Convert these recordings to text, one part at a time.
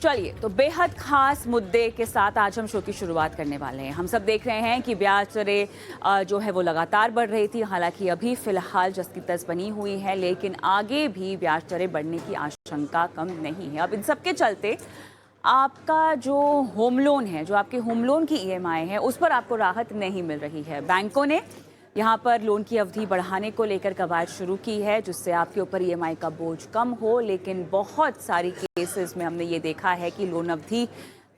चलिए तो बेहद खास मुद्दे के साथ आज हम शो की शुरुआत करने वाले हैं। हम सब देख रहे हैं कि ब्याज दरें जो है वो लगातार बढ़ रही थी। हालांकि अभी फिलहाल जस की तस बनी हुई है, लेकिन आगे भी ब्याज दरें बढ़ने की आशंका कम नहीं है। अब इन सब के चलते आपका जो होम लोन है, जो आपके होम लोन की ईएमआई है, उस पर आपको राहत नहीं मिल रही है। बैंकों ने यहाँ पर लोन की अवधि बढ़ाने को लेकर कवायद शुरू की है, जिससे आपके ऊपर ईएमआई का बोझ कम हो। लेकिन बहुत सारी केसेस में हमने ये देखा है कि लोन अवधि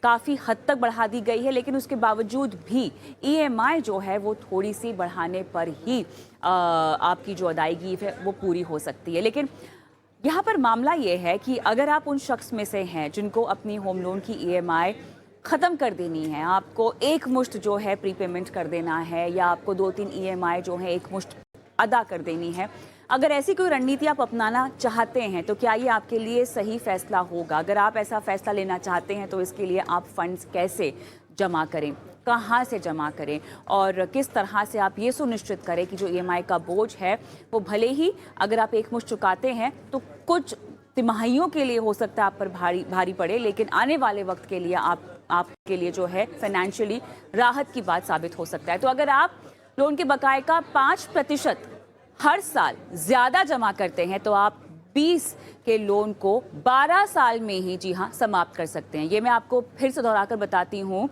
काफ़ी हद तक बढ़ा दी गई है, लेकिन उसके बावजूद भी ईएमआई जो है वो थोड़ी सी बढ़ाने पर ही आपकी जो अदायगी है वो पूरी हो सकती है। लेकिन यहाँ पर मामला ये है कि अगर आप उन शख्स में से हैं जिनको अपनी होम लोन की ईएमआई ख़त्म कर देनी है, आपको एक मुश्त जो है प्रीपेमेंट कर देना है, या आपको 2-3 ईएमआई जो है एक मुश्त अदा कर देनी है, अगर ऐसी कोई रणनीति आप अपनाना चाहते हैं तो क्या ये आपके लिए सही फैसला होगा? अगर आप ऐसा फैसला लेना चाहते हैं तो इसके लिए आप फंड्स कैसे जमा करें, कहाँ से जमा करें, और किस तरह से आप ये सुनिश्चित करें कि जो ईएमआई का बोझ है वो भले ही अगर आप एक मुश्त चुकाते हैं तो कुछ तिमाहियों के लिए हो सकता है आप पर भारी पड़े, लेकिन आने वाले वक्त के लिए आपके लिए जो है फाइनेंशियली राहत की बात साबित हो सकता है। तो अगर आप लोन के बकाए का 5% हर साल ज़्यादा जमा करते हैं तो आप 20 के लोन को 12 साल में ही, जी हाँ, समाप्त कर सकते हैं। ये मैं आपको फिर से दोहराकर बताती हूँ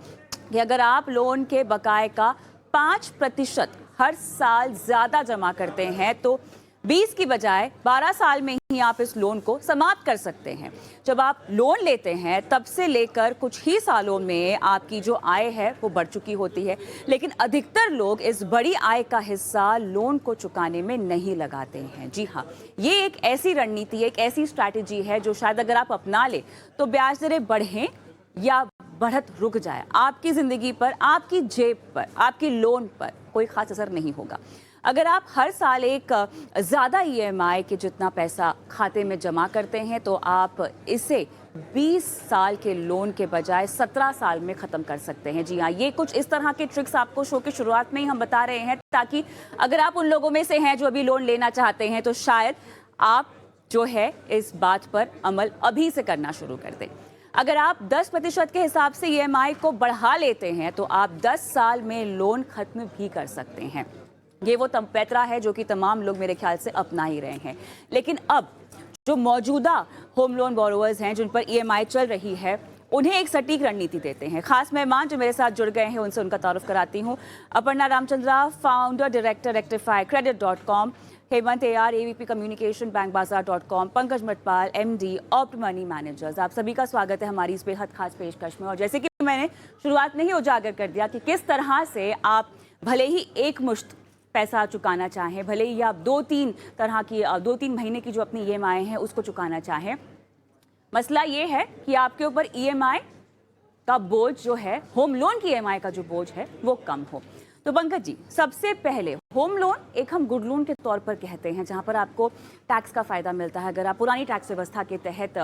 कि अगर आप लोन के बकाए का 5% हर साल ज़्यादा जमा करते हैं तो 20 की बजाय 12 साल में ही आप इस लोन को समाप्त कर सकते हैं। जब आप लोन लेते हैं तब से लेकर कुछ ही सालों में आपकी जो आय है वो बढ़ चुकी होती है, लेकिन अधिकतर लोग इस बड़ी आय का हिस्सा लोन को चुकाने में नहीं लगाते हैं। जी हाँ, ये एक ऐसी रणनीति, एक ऐसी स्ट्रैटेजी है जो शायद अगर आप अपना ले तो ब्याज दरें बढ़ें या बढ़त रुक जाए, आपकी ज़िंदगी पर, आपकी जेब पर, आपकी लोन पर कोई ख़ास असर नहीं होगा। अगर आप हर साल एक ज़्यादा ईएमआई के जितना पैसा खाते में जमा करते हैं तो आप इसे 20 साल के लोन के बजाय 17 साल में ख़त्म कर सकते हैं। जी हाँ, ये कुछ इस तरह के ट्रिक्स आपको शो की शुरुआत में ही हम बता रहे हैं, ताकि अगर आप उन लोगों में से हैं जो अभी लोन लेना चाहते हैं तो शायद आप जो है इस बात पर अमल अभी से करना शुरू कर दें। अगर आप 10% के हिसाब से ईएमआई को बढ़ा लेते हैं तो आप 10 साल में लोन ख़त्म भी कर सकते हैं। ये वो पैतरा है जो कि तमाम लोग मेरे ख्याल से अपना ही रहे हैं। लेकिन अब जो मौजूदा होम लोन बोरोवर्स हैं जिन पर ईएमआई चल रही है, उन्हें एक सटीक रणनीति देते हैं। खास मेहमान जो मेरे साथ जुड़ गए हैं उनसे उनका तारुफ कराती हूँ। Aparna Ramachandra, founder director rectifycredit.com, Hemant AR, AVP communication bankbazaar.com, Pankaj Matpal, MD Opt Money Managers. आप सभी का स्वागत है हमारी इस बेहद खास पेशकश में। और जैसे कि मैंने शुरुआत में ही उजागर कर दिया कि किस तरह से आप भले ही एक मुश्त पैसा चुकाना चाहें, भले ही आप 2-3 महीने की जो अपनी ईएमआई है उसको चुकाना चाहें, मसला ये है कि आपके ऊपर ईएमआई का बोझ जो है, होम लोन की ईएमआई का जो बोझ है वो कम हो। तो पंकज जी, सबसे पहले होम लोन एक हम गुड लोन के तौर पर कहते हैं, जहां पर आपको टैक्स का फ़ायदा मिलता है अगर आप पुरानी टैक्स व्यवस्था के तहत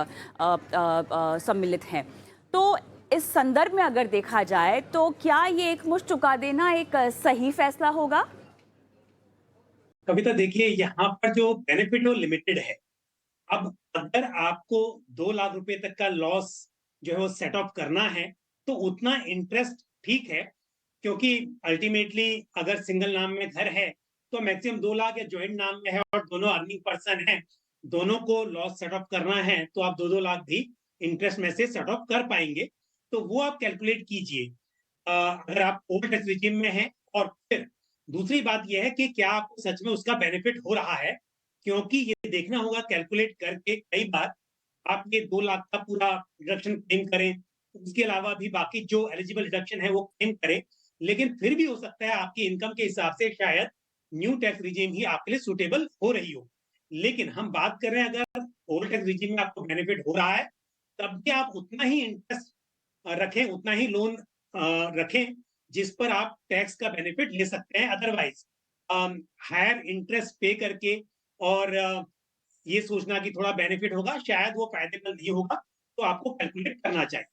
सम्मिलित हैं। तो इस संदर्भ में अगर देखा जाए तो क्या ये एक मुश्त चुका देना एक सही फैसला होगा? कविता, देखिए, यहाँ पर जो बेनिफिट है वो लिमिटेड है। अब अगर आपको 2 लाख रुपए तक का लॉस जो है वो सेट ऑफ करना है तो उतना इंटरेस्ट ठीक है, क्योंकि अल्टीमेटली अगर सिंगल नाम में घर है तो मैक्सिमम 2 लाख, या जॉइंट नाम में है और दोनों अर्निंग पर्सन है, दोनों को लॉस सेट ऑफ करना है तो आप 2-2 लाख भी इंटरेस्ट में से सेट ऑफ कर पाएंगे। तो वो आप कैलकुलेट कीजिए अगर आप ओल्ड टैक्स रिजीम में हैं। और फिर दूसरी बात यह है कि क्या आपको सच में उसका बेनिफिट हो रहा है, क्योंकि ये देखना होगा कैलकुलेट करके। कई बार आप ये 2 लाख का पूरा डिडक्शन क्लेम करें, उसके अलावा भी बाकी जो एलिजिबल डिडक्शन है वो क्लेम करें, लेकिन फिर भी हो सकता है आपकी इनकम के हिसाब से शायद न्यू टैक्स रिजीम ही आपके लिए सूटेबल हो रही हो। लेकिन हम बात कर रहे हैं अगर ओल्ड टैक्स रिजीम में आपको बेनिफिट हो रहा है, तब भी आप उतना ही इंटरेस्ट रखें, उतना ही लोन रखें जिस पर आप टैक्स का बेनिफिट ले सकते हैं। अदरवाइज हायर इंटरेस्ट पे करके और ये सोचना कि थोड़ा बेनिफिट होगा, शायद वो फायदेमंद नहीं होगा। तो आपको कैलकुलेट करना चाहिए।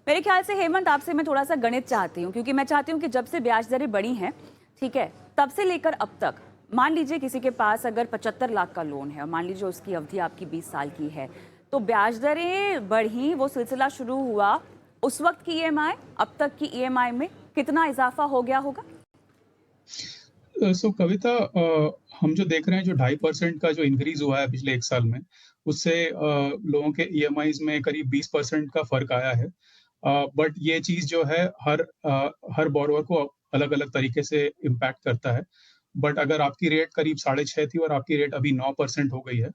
मेरे ख्याल से हेमंत, आपसे मैं थोड़ा सा गणित चाहती हूँ, क्योंकि मैं चाहती हूँ कि जब से ब्याज दरें बढ़ी हैं, ठीक है, तब से लेकर अब तक, मान लीजिए किसी के पास अगर 75 लाख का लोन है और मान लीजिए उसकी अवधि आपकी 20 साल की है, तो ब्याज दरें बढ़ी, वो सिलसिला शुरू हुआ, उस वक्त की ईएमआई अब तक की ईएमआई में कितना इजाफा हो गया होगा? सो कविता, हम जो देख रहे हैं, जो 2.5% का जो इंक्रीज हुआ है पिछले 1 साल में, उससे लोगों के ईएमआईज़ में करीब 20% का फ़र्क आया है। बट ये चीज़ जो है हर बोरोवर को अलग-अलग तरीके से इम्पैक्ट करता है। बट अगर आपकी रेट करीब 6.5 थी और आपकी रेट अभी 9% हो गई है,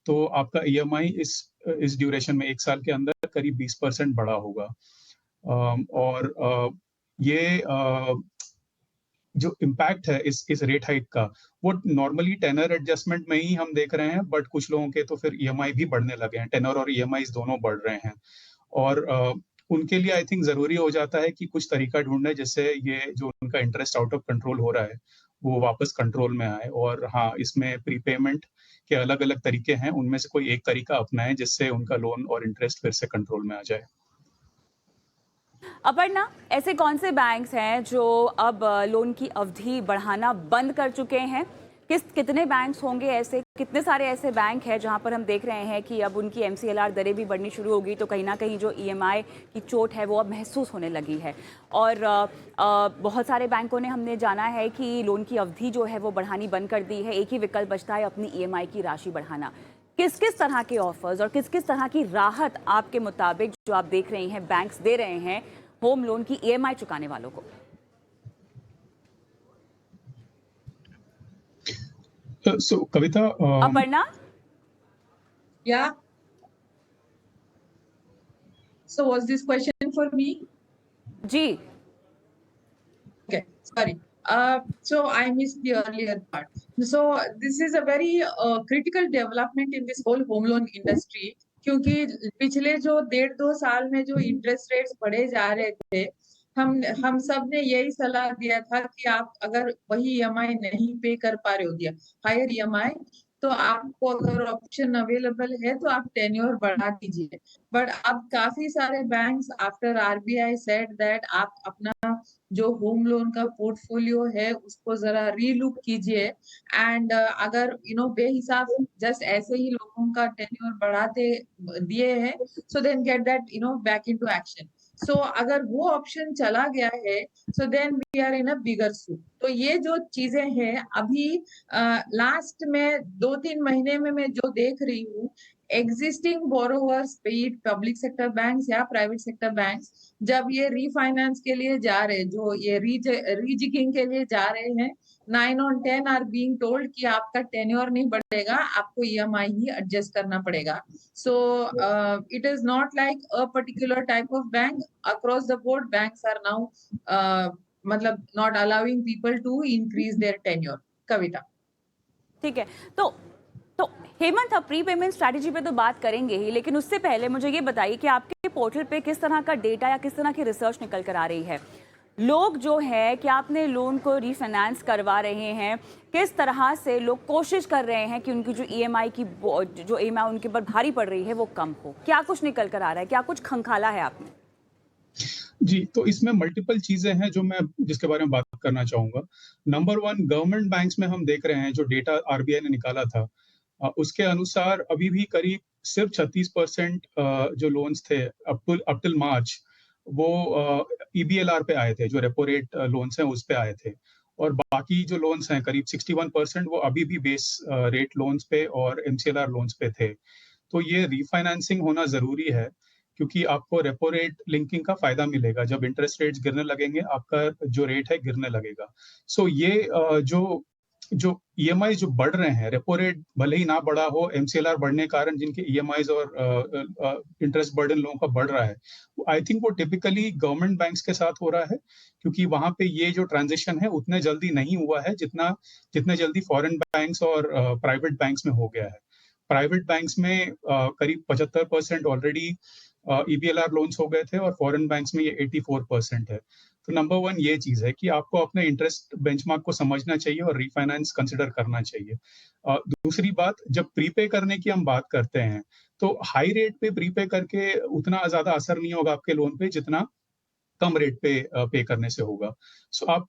तो आपका ईएमआई इस ड्यूरेशन में 1 साल के अंदर करीब 20% बढ़ा होगा। और ये जो इम्पैक्ट है इस रेट हाइक का, वो नॉर्मली टेनर एडजस्टमेंट में ही हम देख रहे हैं, बट कुछ लोगों के तो फिर ईएमआई भी बढ़ने लगे हैं। टेनर और ईएमआईज़ दोनों बढ़ रहे हैं और उनके लिए आई थिंक ज़रूरी हो जाता है कि कुछ तरीका ढूँढें जिससे ये जो उनका इंटरेस्ट आउट ऑफ कंट्रोल हो रहा है, वो वापस कंट्रोल में आए। और हाँ, इसमें प्रीपेमेंट के अलग-अलग तरीके हैं, उनमें से कोई एक तरीका अपनाएँ जिससे उनका लोन और इंटरेस्ट फिर से कंट्रोल में आ जाए। अपर्णा, ऐसे कौन से बैंक्स हैं जो अब लोन की अवधि बढ़ाना बंद कर चुके हैं? कितने बैंक्स होंगे ऐसे, कितने सारे ऐसे बैंक हैं जहां पर हम देख रहे हैं कि अब उनकी एमसीएलआर दरें भी बढ़नी शुरू होगी, तो कहीं ना कहीं जो ईएमआई की चोट है वो अब महसूस होने लगी है। और बहुत सारे बैंकों ने, हमने जाना है कि लोन की अवधि जो है वो बढ़ानी बंद कर दी है। एक ही विकल्प बचता है, अपनी ईएमआई की राशि बढ़ाना। किस किस तरह के ऑफर्स और किस किस तरह की राहत आपके मुताबिक जो आप देख रही हैं बैंक्स दे रहे हैं होम लोन की ईएमआई चुकाने वालों को? सो कविता, Aparna? Yeah. So was this question for me? Ji. Okay, sorry. So I missed the earlier part. So this is a very critical development in this whole home loan industry, क्योंकि पिछले जो 1.5-2 साल में जो इंटरेस्ट रेट्स बढ़े जा रहे थे, हम सब ने यही सलाह दिया था कि आप अगर वही ईएमआई नहीं पे कर पा रहे हो, दिया हायर ईएमआई, तो आपको अगर ऑप्शन अवेलेबल है तो आप टेन्योर बढ़ा दीजिए। बट अब काफी सारे banks after RBI said that आप अपना जो होम लोन का पोर्टफोलियो है उसको जरा रीलुक कीजिए एंड अगर बेहिसाब जस्ट ऐसे ही लोगों का टेन्योर बढ़ाते दिए हैं, so then get that back into action. So अगर वो ऑप्शन चला गया है, so then we are in a bigger suit. तो ये जो चीजें हैं अभी लास्ट में 2-3 महीने में मैं जो देख रही हूँ, existing borrowers, public sector banks या प्राइवेट सेक्टर बैंक्स, जब ये रीफाइनेंस के लिए जा रहे हैं, जो ये रीजिगिंग के लिए जा रहे हैं, 9 on 10 आर बीइंग टोल्ड कि आपका टेन्योर नहीं बढ़ेगा, आपको ईएमआई ही एडजस्ट करना पड़ेगा। So it is not like a particular type of bank, across the board banks are now मतलब not allowing people to increase their tenure. Kavita? ठीक है। तो हेमंत, अब प्री पेमेंट स्ट्रैटेजी पे तो बात करेंगे ही, लेकिन उससे पहले मुझे ये बताइए कि आपके पोर्टल पे किस तरह का डेटा या किस तरह की रिसर्च निकल कर आ रही है? लोग जो है क्या अपने लोन को रीफाइनेंस करवा रहे हैं? किस तरह से लोग कोशिश कर रहे हैं कि उनकी जो ईएमआई उनके ऊपर भारी पड़ रही है वो कम हो? क्या कुछ निकल कर आ रहा है? क्या कुछ खंगाला है आपने? जी, तो इसमें मल्टीपल चीज़ें हैं जो मैं जिसके बारे में बात करना चाहूँगा। नंबर 1, गवर्नमेंट बैंक्स में हम देख रहे हैं जो डेटा आरबीआई ने निकाला था, उसके अनुसार अभी भी करीब सिर्फ 36% जो लोन्स थे अप टिल मार्च, वो ईबीएलआर पे आए थे, जो रेपो रेट लोन्स हैं उस पे आए थे। और बाकी जो लोन्स हैं करीब 61% वो अभी भी बेस रेट लोन्स पे और एमसीएलआर लोन्स पे थे। तो ये रीफाइनेंसिंग होना ज़रूरी है, क्योंकि आपको रेपो रेट लिंकिंग का फ़ायदा मिलेगा। जब इंटरेस्ट रेट्स गिरने लगेंगे, आपका जो रेट है गिरने लगेगा। सो ये जो ईएमआई जो बढ़ रहे हैं, रेपो रेट भले ही ना बढ़ा हो, एमसीएलआर बढ़ने के कारण जिनके ईएमआईज़ और इंटरेस्ट बर्डन लोगों का बढ़ रहा है, आई थिंक वो टिपिकली गवर्नमेंट बैंक्स के साथ हो रहा है, क्योंकि वहाँ पे ये जो ट्रांज़िशन है उतने जल्दी नहीं हुआ है जितने जल्दी फॉरेन बैंक्स और प्राइवेट बैंक्स में हो गया है। प्राइवेट बैंक्स में करीब 75% ऑलरेडी ईबीएलआर लोन्स हो गए थे और फॉरेन बैंक्स में ये 84% है। तो नंबर 1 ये चीज़ है कि आपको अपने इंटरेस्ट बेंचमार्क को समझना चाहिए और रीफाइनेंस कंसिडर करना चाहिए। दूसरी बात, जब प्रीपे करने की हम बात करते हैं, तो हाई रेट पे प्रीपे करके उतना ज़्यादा असर नहीं होगा आपके लोन पे जितना कम रेट पे पे करने से होगा। सो आप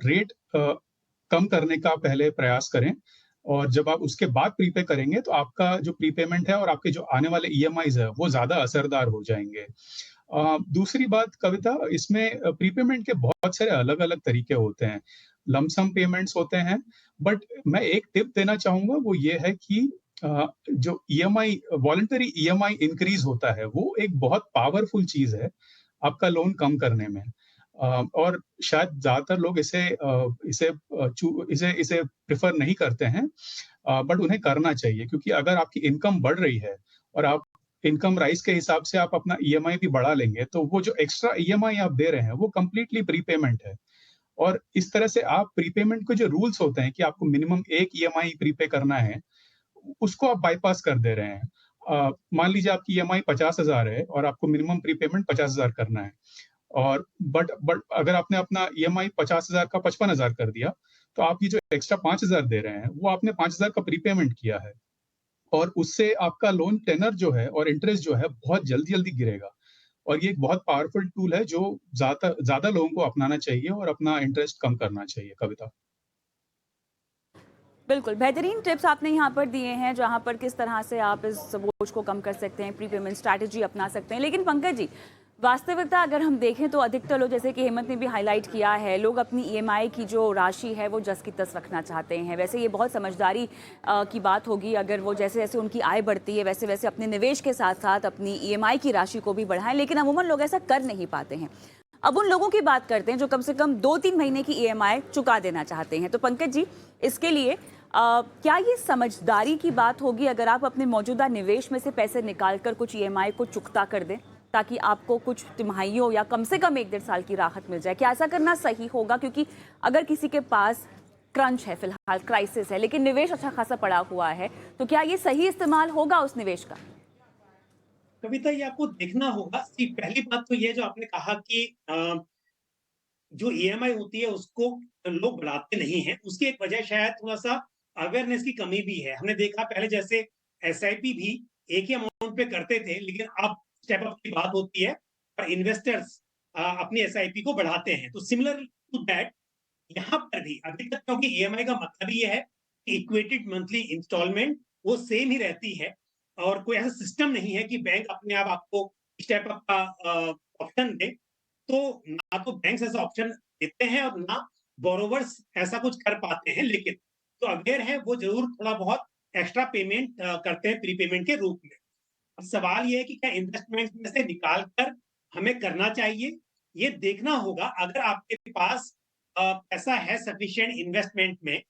रेट कम करने का पहले प्रयास करें। और जब आप उसके बाद प्रीपे करेंगे तो आपका जो प्रीपेमेंट है और आपके जो आने वाले ईएमआईज है वो ज्यादा असरदार हो जाएंगे। दूसरी बात कविता, इसमें प्रीपेमेंट के बहुत सारे अलग अलग तरीके होते हैं, लमसम पेमेंट्स होते हैं, बट मैं एक टिप देना चाहूंगा, वो ये है कि जो ईएमआई वॉलंटरी ईएमआई इंक्रीज होता है वो एक बहुत पावरफुल चीज है आपका लोन कम करने में। और शायद ज्यादातर लोग इसे प्रेफर नहीं करते हैं, बट उन्हें करना चाहिए, क्योंकि अगर आपकी इनकम बढ़ रही है और आप इनकम राइज के हिसाब से आप अपना ईएमआई भी बढ़ा लेंगे, तो वो जो एक्स्ट्रा ईएमआई आप दे रहे हैं वो कंप्लीटली प्रीपेमेंट है। और इस तरह से आप प्रीपेमेंट के जो रूल्स होते हैं कि आपको मिनिमम एक ईएमआई प्रीपे करना है, उसको आप बाईपास कर दे रहे हैं। मान लीजिए आपकी ईएमआई 50,000 है और आपको मिनिमम प्रीपेमेंट 50,000 करना है, और बट अगर आपने अपना ईएमआई 50,000 का 55,000 कर दिया, तो आप ये जो एक्स्ट्रा 5,000 दे रहे हैं वो आपने 5,000 का प्रीपेमेंट किया है, और उससे आपका लोन टेनर जो है और इंटरेस्ट जो है बहुत जल्दी जल्दी गिरेगा। और ये एक बहुत पावरफुल टूल है जो ज्यादा ज्यादा लोगों को अपनाना चाहिए और अपना इंटरेस्ट कम करना चाहिए। कविता। बिल्कुल, बेहतरीन टिप्स आपने यहाँ पर दिए हैं, जहाँ पर किस तरह से आप इस बोझ को कम कर सकते हैं, प्रीपेमेंट स्ट्रैटेजी अपना सकते हैं। लेकिन पंकज जी, वास्तविकता अगर हम देखें तो अधिकतर लोग, जैसे कि हेमंत ने भी हाईलाइट किया है, लोग अपनी ईएमआई की जो राशि है वो जस की तस रखना चाहते हैं। वैसे ये बहुत समझदारी की बात होगी, अगर वो जैसे जैसे उनकी आय बढ़ती है वैसे वैसे अपने निवेश के साथ साथ अपनी ईएमआई की राशि को भी बढ़ाएं, लेकिन अमूमन लोग ऐसा कर नहीं पाते हैं। अब उन लोगों की बात करते हैं जो कम से कम 2-3 महीने की ईएमआई चुका देना चाहते हैं। तो पंकज जी, इसके लिए क्या ये समझदारी की बात होगी अगर आप अपने मौजूदा निवेश में से पैसे निकालकर कुछ ईएमआई को चुकता कर दें, ताकि आपको कुछ तिमाहियों या कम से कम 1-1.5 साल की राहत मिल जाए? क्या ऐसा करना सही होगा? क्योंकि अगर किसी के पास क्रंच है, फिलहाल क्राइसिस है, लेकिन निवेश अच्छा खासा पड़ा हुआ है, तो क्या ये सही इस्तेमाल होगा उस निवेश का? कविता, ये आपको देखना होगा। पहली बात तो ये जो आपने कहा कि जो ईएमआई होती है उसको लोग बढ़ाते नहीं हैं, उसकी एक वजह शायद थोड़ा-सा अवेयरनेस की कमी भी है। हमने देखा पहले जैसे एसआईपी भी एक ही अमाउंट पे करते थे, लेकिन अब स्टेप अप की बात होती है और इन्वेस्टर्स अपनी एसआईपी को बढ़ाते हैं। तो सिमिलर टू दैट यहाँ पर भी अभी तक, क्योंकि ईएमआई का मतलब ये है कि इक्वेटेड मंथली इंस्टॉलमेंट वो सेम ही रहती है, और कोई ऐसा सिस्टम नहीं है कि बैंक अपने आप आपको स्टेप अप का ऑप्शन दे। तो ना तो बैंक ऐसा ऑप्शन देते हैं और ना बोरोवर्स ऐसा कुछ कर पाते हैं, लेकिन जो अवेयर है वो जरूर थोड़ा बहुत एक्स्ट्रा पेमेंट करते हैं प्रीपेमेंट के रूप में। अब सवाल ये है कि क्या इन्वेस्टमेंट में से निकाल कर हमें करना चाहिए, ये देखना होगा। अगर आपके पास पैसा है सफिशिएंट इन्वेस्टमेंट में,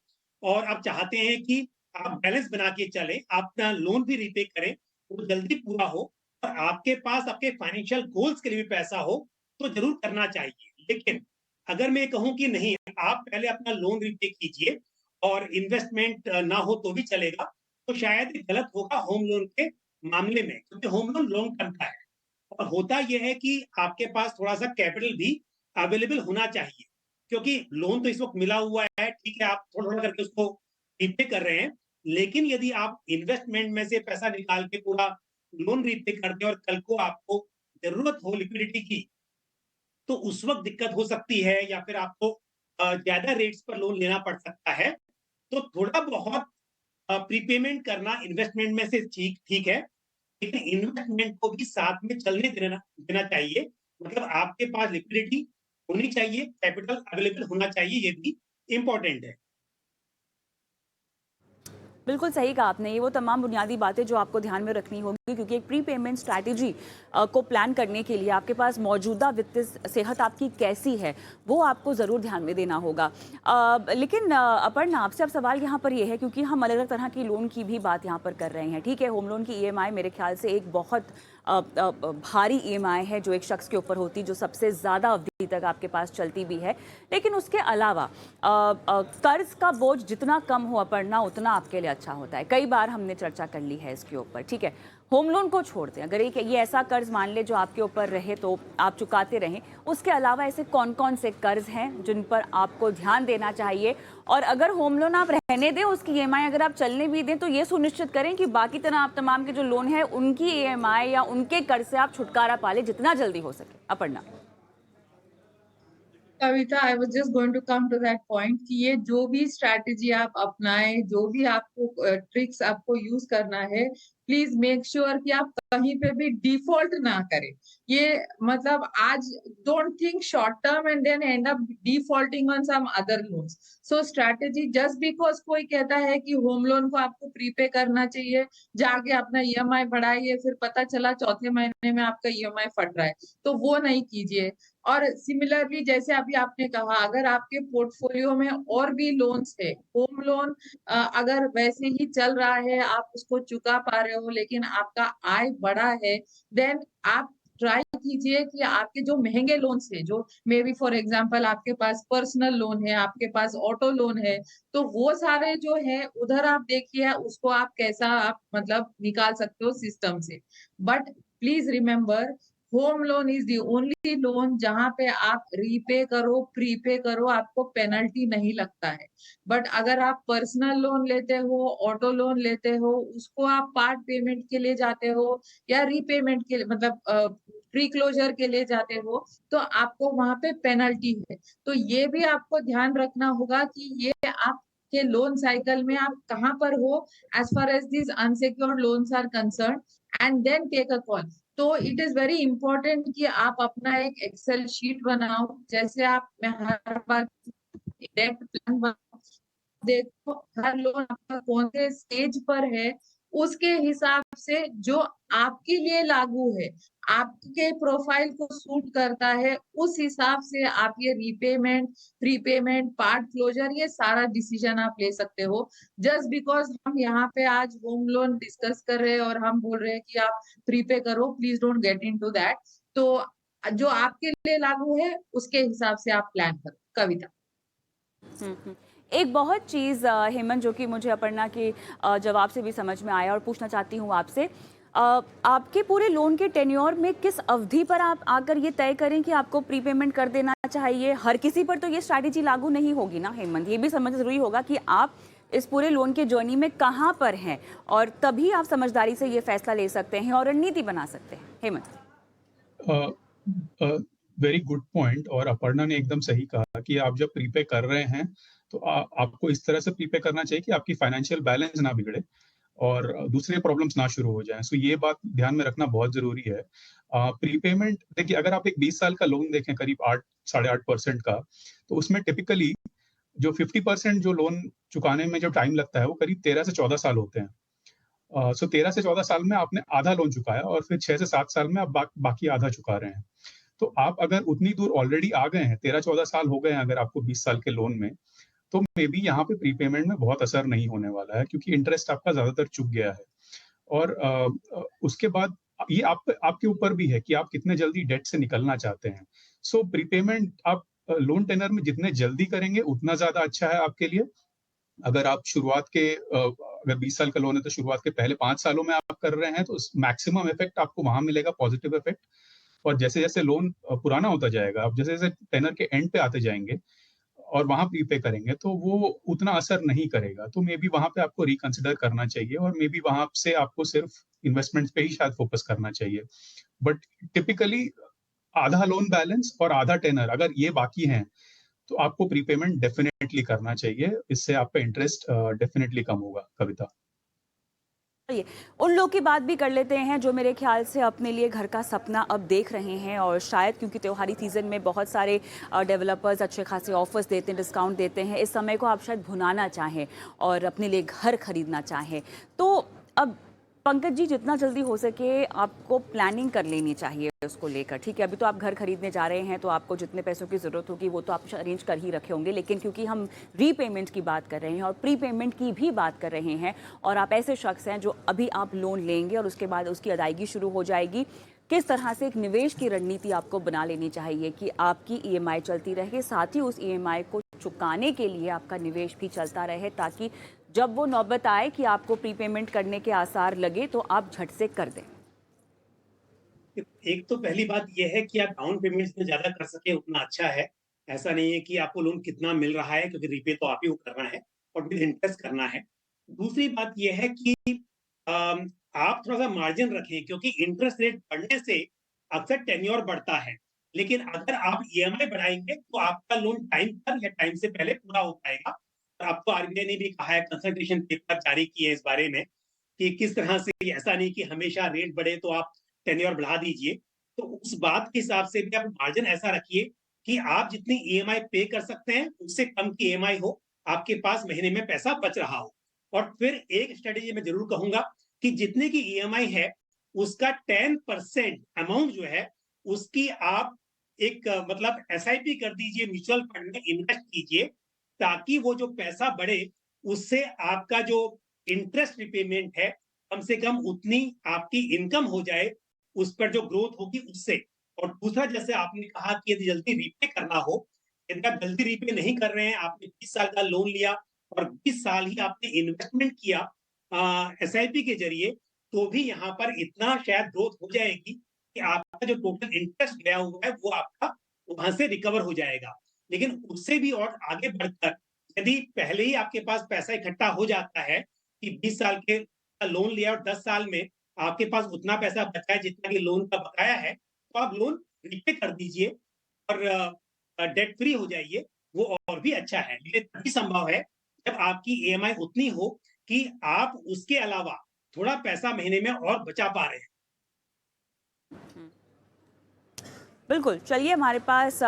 और आप चाहते हैं कि आप बैलेंस बना के चले, अपना लोन भी रीपे करें, वो जल्दी पूरा हो, और आपके पास आपके फाइनेंशियल गोल्स के लिए भी पैसा हो, तो जरूर करना चाहिए। लेकिन अगर मैं कहूं कि नहीं, आप पहले अपना लोन रीपे कीजिए और इन्वेस्टमेंट ना हो तो भी चलेगा, तो शायद ये गलत होगा होम लोन के मामले में, क्योंकि होम लोन लॉन्ग टर्म का है। और होता यह है कि आपके पास थोड़ा-सा कैपिटल भी अवेलेबल होना चाहिए, क्योंकि लोन तो इस वक़्त मिला हुआ है, ठीक है, आप थोड़ा-थोड़ा करके उसको रीपे कर रहे हैं। लेकिन यदि आप इन्वेस्टमेंट में से पैसा निकाल के पूरा लोन रीपे कर दें और कल को आपको ज़रूरत हो लिक्विडिटी की, तो उस वक़्त दिक्कत हो सकती है, या फिर आपको ज़्यादा रेट्स पर लोन लेना पड़ सकता है। तो थोड़ा बहुत प्रीपेमेंट करना इन्वेस्टमेंट में से ठीक ठीक है, लेकिन इन्वेस्टमेंट को भी साथ में चलने देना देना चाहिए। मतलब आपके पास लिक्विडिटी होनी चाहिए, कैपिटल अवेलेबल होना चाहिए, ये भी इम्पोर्टेंट है। बिल्कुल सही कहा आपने। ये वो तमाम बुनियादी बातें जो आपको ध्यान में रखनी होगी, क्योंकि एक प्री पेमेंट स्ट्रैटेजी को प्लान करने के लिए आपके पास मौजूदा वित्तीय सेहत आपकी कैसी है, वो आपको ज़रूर ध्यान में देना होगा। लेकिन अपर्णा, आपसे अब सवाल यहाँ पर ये है, क्योंकि हम अलग अलग तरह की लोन की भी बात यहाँ पर कर रहे हैं। ठीक है, होम लोन की ईएमआई मेरे ख्याल से एक बहुत भारी ईएमआई है जो एक शख्स के ऊपर होती, जो सबसे ज़्यादा अवधि तक आपके पास चलती भी है। लेकिन उसके अलावा कर्ज का बोझ जितना कम हो अपर्णा, उतना आपके लिए अच्छा होता है। कई बार हमने चर्चा कर ली है इसके ऊपर। ठीक है, होम लोन को छोड़ दें, अगर ये ऐसा कर्ज मान ले जो आपके ऊपर रहे तो आप चुकाते रहें, उसके अलावा ऐसे कौन कौन से कर्ज हैं जिन पर आपको ध्यान देना चाहिए? और अगर होम लोन आप रहने दें, उसकी ईएमआई अगर आप चलने भी दें, तो ये सुनिश्चित करें कि बाकी तमाम के जो लोन है उनकी ईएमआई या उनके कर्ज से आप छुटकारा पा लें जितना जल्दी हो सके। Aparna. Kavita, I was just going to come to that point कि ये जो भी स्ट्रैटेजी आप अपनाएं, जो भी आपको ट्रिक्स आपको यूज करना है, प्लीज मेक श्योर कि आप कहीं पे भी डिफॉल्ट ना करें। ये मतलब आज don't think short term and then end up defaulting on some other loans. So strategy just because कोई कहता है कि होम लोन को आपको प्रीपे करना चाहिए, जाके अपना ईएमआई बढ़ाइए, फिर पता चला चौथे महीने में आपका ईएमआई फट रहा है, तो वो नहीं कीजिए। और सिमिलरली जैसे अभी आपने कहा, अगर आपके पोर्टफोलियो में और भी लोन्स है, होम लोन अगर वैसे ही चल रहा है, आप उसको चुका पा रहे हो, लेकिन आपका आय बढ़ा है, देन आप ट्राई कीजिए कि आपके जो महंगे लोन्स है, जो मे बी फॉर एग्जांपल आपके पास पर्सनल लोन है, आपके पास ऑटो लोन है, तो वो सारे जो है उधर आप देखिए उसको आप कैसा आप मतलब निकाल सकते हो सिस्टम से। But please remember, home loan is the only loan जहां पे आप रीपे करो, प्रीपे करो, आपको पेनल्टी नहीं लगता है। बट अगर आप पर्सनल लोन लेते हो, ऑटो लोन लेते हो, उसको आप पार्ट पेमेंट के लिए जाते हो या रीपेमेंट के लिए मतलब प्री क्लोजर के लिए जाते हो, तो आपको वहां पे पेनल्टी है। तो ये भी आपको ध्यान रखना होगा कि ये आप के लोन साइकिल में आप कहाँ पर हो as far as this unsecured loans are concern, and then take a call. तो इट इज वेरी इंपॉर्टेंट कि आप अपना एक एक्सेल शीट बनाओ, जैसे आप मैं हर बार डेट प्लान बनाओ, देखो हर लोन आपका कौन से स्टेज पर है, उसके हिसाब से जो आपके लिए लागू है, आपके प्रोफाइल को सूट करता है, उस हिसाब से आप ये रीपेमेंट, प्रीपेमेंट, पार्ट क्लोजर, ये सारा डिसीजन आप ले सकते हो। जस्ट बिकॉज हम यहाँ पे आज होम लोन डिस्कस कर रहे हैं और हम बोल रहे हैं कि आप प्रीपे करो, please don't get into that. तो जो आपके लिए लागू है उसके हिसाब से आप प्लान करो। कविता। एक बहुत चीज़ हेमंत, जो कि मुझे अपर्णा के जवाब से भी समझ में आया और पूछना चाहती हूँ आपसे, आपके पूरे लोन के टेन्योर में किस अवधि पर आप आकर ये तय करें कि आपको प्रीपेमेंट कर देना चाहिए? हर किसी पर तो ये स्ट्रैटेजी लागू नहीं होगी ना हेमंत, ये भी समझ जरूरी होगा कि आप इस पूरे लोन के जर्नी में कहाँ पर हैं, और तभी आप समझदारी से ये फैसला ले सकते हैं और रणनीति बना सकते हैं। हेमंत। वेरी गुड पॉइंट, और अपर्णा ने एकदम सही कहा कि आप जब प्रीपे कर रहे हैं तो आपको इस तरह से प्रीपे करना चाहिए कि आपकी फाइनेंशियल बैलेंस ना बिगड़े और दूसरे प्रॉब्लम्स ना शुरू हो जाएं। सो ये बात ध्यान में रखना बहुत जरूरी है। प्रीपेमेंट देखिए, अगर आप एक 20 साल का लोन देखें करीब 8-8.5% का, तो उसमें टिपिकली जो 50% जो लोन चुकाने में जो टाइम लगता है वो करीब 13 से 14 साल होते हैं। सो 13 से 14 साल में आपने आधा लोन चुकाया और फिर 6 से 7 साल में आप बाकी आधा चुका रहे हैं। तो आप अगर उतनी दूर ऑलरेडी आ गए हैं, 13-14 साल हो गए हैं अगर आपको 20 साल के लोन में, तो मे बी यहाँ पे प्रीपेमेंट में बहुत असर नहीं होने वाला है, क्योंकि इंटरेस्ट आपका ज्यादातर चुक गया है। और उसके बाद ये आपके ऊपर भी है कि आप कितने जल्दी डेट से निकलना चाहते हैं। सो प्रीपेमेंट आप लोन टेनर में जितने जल्दी करेंगे उतना ज्यादा अच्छा है आपके लिए। अगर आप शुरुआत के अगर 20 साल का लोन है तो शुरुआत के पहले 5 सालों में आप कर रहे हैं तो मैक्सिमम इफेक्ट आपको वहां मिलेगा, पॉजिटिव इफेक्ट। और जैसे जैसे लोन पुराना होता जाएगा, आप जैसे जैसे टेनर के एंड पे आते जाएंगे और वहां प्रीपे करेंगे तो वो उतना असर नहीं करेगा। तो मे बी वहां पे आपको रिकंसिडर करना चाहिए और मे बी वहां से आपको सिर्फ इन्वेस्टमेंट्स पे ही शायद फोकस करना चाहिए। बट टिपिकली आधा लोन बैलेंस और आधा टेनर अगर ये बाकी हैं तो आपको प्रीपेमेंट डेफिनेटली करना चाहिए, इससे आपका इंटरेस्ट डेफिनेटली कम होगा। कविता। चलिए, उन लोग की बात भी कर लेते हैं जो मेरे ख्याल से अपने लिए घर का सपना अब देख रहे हैं, और शायद क्योंकि त्योहारी सीज़न में बहुत सारे डेवलपर्स अच्छे खासे ऑफर्स देते हैं, डिस्काउंट देते हैं, इस समय को आप शायद भुनाना चाहें और अपने लिए घर खरीदना चाहें। तो अब पंकज जी, जितना जल्दी हो सके आपको प्लानिंग कर लेनी चाहिए उसको लेकर। ठीक है, अभी तो आप घर खरीदने जा रहे हैं तो आपको जितने पैसों की ज़रूरत होगी वो तो आप अरेंज कर ही रखे होंगे, लेकिन क्योंकि हम रीपेमेंट की बात कर रहे हैं और प्री पेमेंट की भी बात कर रहे हैं, और आप ऐसे शख्स हैं जो अभी आप लोन लेंगे और उसके बाद उसकी अदायगी शुरू हो जाएगी, किस तरह से एक निवेश की रणनीति आपको बना लेनी चाहिए कि आपकी ईएमआई चलती रहे, साथ ही उस ईएमआई को चुकाने के लिए आपका निवेश भी चलता रहे, ताकि जब वो नौबत आए कि आपको प्रीपेमेंट करने के आसार लगे तो आप झट से कर दें। एक तो पहली बात यह है कि आप डाउन पेमेंट जितना ज्यादा कर सके उतना अच्छा है। ऐसा नहीं है कि आपको लोन कितना मिल रहा है, क्योंकि रीपे तो आप ही को करना है और विद इंटरेस्ट करना है। दूसरी बात यह है कि आप थोड़ा सा मार्जिन रखें, क्योंकि इंटरेस्ट रेट बढ़ने से अक्सर टेन्योर बढ़ता है। लेकिन अगर आप ईएमआई बढ़ाएँगे तो आपका लोन टाइम पर या टाइम से पहले पूरा हो पाएगा। और आपको आरबीआई ने भी कहा है, कंसल्टेशन पेपर जारी किए हैं इस बारे में कि किस तरह से, ऐसा नहीं कि हमेशा रेट बढ़े तो आप टेन्योर बढ़ा दीजिए। तो उस बात के हिसाब से भी आप मार्जिन ऐसा रखिए कि आप जितनी ईएमआई पे कर सकते हैं, उससे कम की ईएमआई हो, आपके पास महीने में पैसा बच रहा हो। और फिर एक स्ट्रेटेजी मैं ज़रूर कहूँगा कि जितने की ईएमआई है, उसका 10% अमाउंट जो है, उसकी आप एक मतलब एसआईपी कर दीजिए, म्यूचुअल फंड में इन्वेस्ट कीजिए, ताकि वो जो पैसा बढ़े, उससे आपका जो इंटरेस्ट रिपेमेंट है, कम से कम उतनी आपकी इनकम हो जाए, उस पर जो ग्रोथ होगी उससे। और दूसरा, जैसे आपने कहा कि यदि जल्दी रीपे करना हो, यदि आप जल्दी रीपे नहीं कर रहे हैं, आपने 20 साल का लोन लिया और 20 साल ही आपने इन्वेस्टमेंट किया एसआईपी के ज़रिए, तो भी यहाँ पर इतना शायद ग्रोथ हो जाएगी कि आपका जो टोटल इंटरेस्ट गया हुआ है, वो आपका वहाँ से रिकवर हो जाएगा। लेकिन उससे भी और आगे बढ़कर, यदि पहले ही आपके पास पैसा इकट्ठा हो जाता है कि 20 साल के का लोन लिया और 10 साल में आपके पास उतना पैसा बचा है जितना कि लोन का बकाया है, तो आप लोन रीपे कर दीजिए और डेट फ्री हो जाइए, वो और भी अच्छा है। ये तभी संभव है जब आपकी ईएमआई उतनी हो कि आप उसके अलावा थोड़ा पैसा महीने में और बचा पा रहे हैं। बिल्कुल, चलिए हमारे पास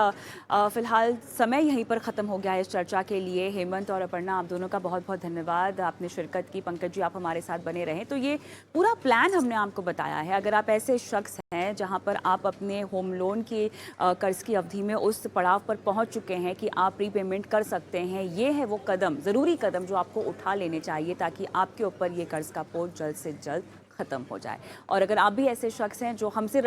फ़िलहाल समय यहीं पर ख़त्म हो गया है इस चर्चा के लिए। हेमंत और अपर्णा, आप दोनों का बहुत-बहुत धन्यवाद, आपने शिरकत की। पंकज जी, आप हमारे साथ बने रहें। तो ये पूरा प्लान हमने आपको बताया है। अगर आप ऐसे शख्स हैं जहाँ पर आप अपने होम लोन की कर्ज़ की अवधि में उस पड़ाव पर पहुँच चुके हैं कि आप प्रीपेमेंट कर सकते हैं, ये है वो कदम, ज़रूरी कदम जो आपको उठा लेने चाहिए ताकि आपके ऊपर ये कर्ज़ का बोझ जल्द से जल्द ख़त्म हो जाए। और अगर आप भी ऐसे शख्स हैं जो हमसे